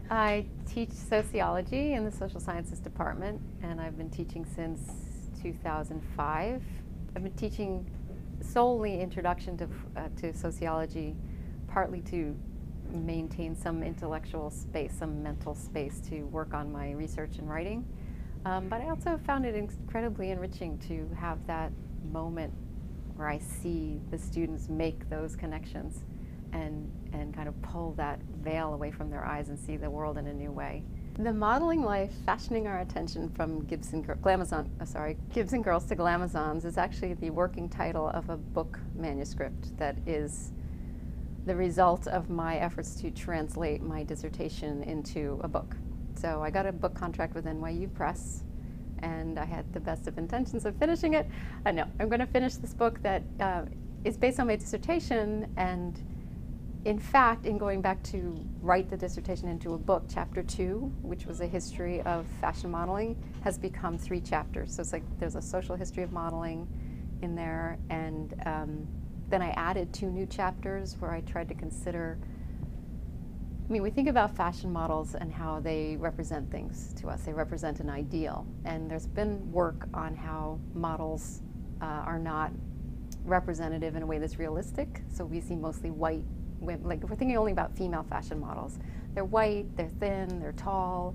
I teach sociology in the social sciences department, and I've been teaching since 2005. I've been teaching solely introduction to sociology, partly to maintain some intellectual space, some mental space to work on my research and writing. But I also found it incredibly enriching to have that moment where I see the students make those connections and kind of pull that veil away from their eyes and see the world in a new way. The Modeling Life, Fashioning Our Attention from Gibson Girls to Glamazons is actually the working title of a book manuscript that is the result of my efforts to translate my dissertation into a book. So I got a book contract with NYU Press, and I had the best of intentions of finishing it. No, I'm going to finish this book that is based on my dissertation, and in fact, in going back to write the dissertation into a book, chapter 2, which was a history of fashion modeling, has become 3 chapters. So it's like there's a social history of modeling in there, and then I added 2 new chapters where I tried to consider, we think about fashion models and how they represent things to us. They represent an ideal, and there's been work on how models are not representative in a way that's realistic. So we see mostly white women, like if we're thinking only about female fashion models. They're white, they're thin, they're tall.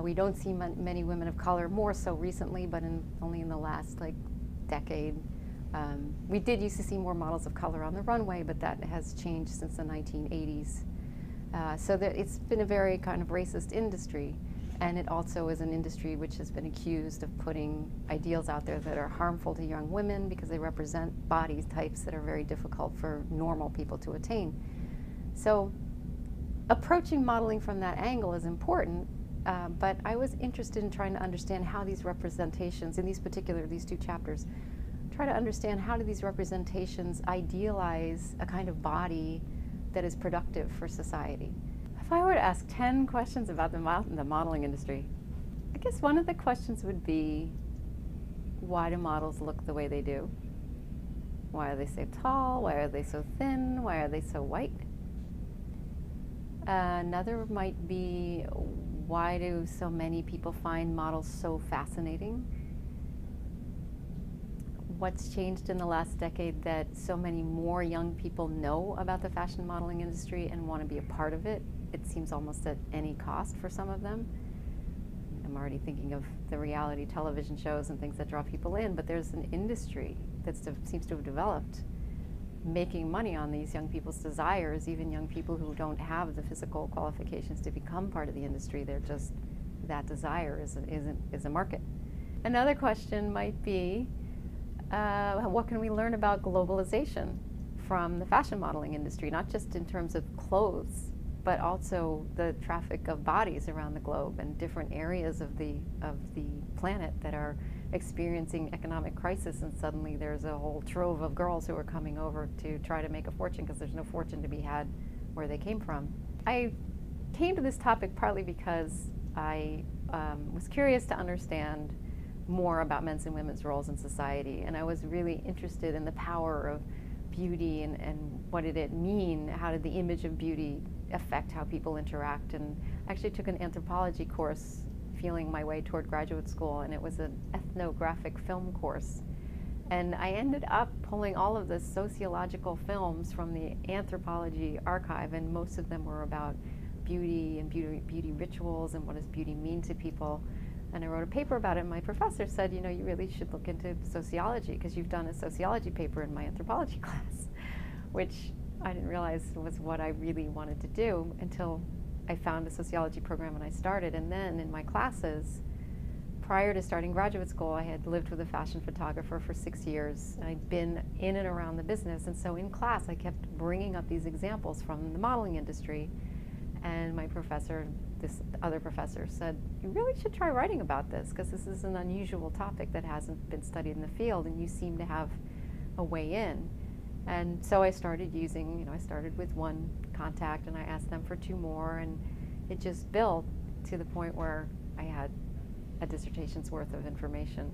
We don't see many women of color, more so recently, but only in the last decade. We did used to see more models of color on the runway, but that has changed since the 1980s. So it's been a very kind of racist industry, and it also is an industry which has been accused of putting ideals out there that are harmful to young women because they represent body types that are very difficult for normal people to attain. So approaching modeling from that angle is important, but I was interested in trying to understand how these representations, in these 2 chapters, try to understand how do these representations idealize a kind of body that is productive for society. If I were to ask 10 questions about the modeling industry, I guess one of the questions would be, why do models look the way they do? Why are they so tall? Why are they so thin? Why are they so white? Another might be, why do so many people find models so fascinating? What's changed in the last decade that so many more young people know about the fashion modeling industry and want to be a part of it? It seems almost at any cost for some of them. I'm already thinking of the reality television shows and things that draw people in, but there's an industry that seems to have developed, making money on these young people's desires, even young people who don't have the physical qualifications to become part of the industry. They're just, that desire is a market. Another question might be, what can we learn about globalization from the fashion modeling industry, not just in terms of clothes, but also the traffic of bodies around the globe and different areas of the planet that are experiencing economic crisis, and suddenly there's a whole trove of girls who are coming over to try to make a fortune because there's no fortune to be had where they came from. I came to this topic partly because I was curious to understand more about men's and women's roles in society, and I was really interested in the power of beauty and what did it mean, how did the image of beauty affect how people interact, and actually took an anthropology course feeling my way toward graduate school, and it was an ethnographic film course. And I ended up pulling all of the sociological films from the anthropology archive, and most of them were about beauty and beauty rituals and what does beauty mean to people. And I wrote a paper about it, and my professor said, you really should look into sociology because you've done a sociology paper in my anthropology class, which I didn't realize was what I really wanted to do until I found a sociology program and I started. And then in my classes, prior to starting graduate school, I had lived with a fashion photographer for 6 years, and I'd been in and around the business. And so in class, I kept bringing up these examples from the modeling industry. And my professor, this other professor, said, you really should try writing about this because this is an unusual topic that hasn't been studied in the field, and you seem to have a way in. And so I started using, I started with 1 contact and I asked them for 2 more, and it just built to the point where I had a dissertation's worth of information.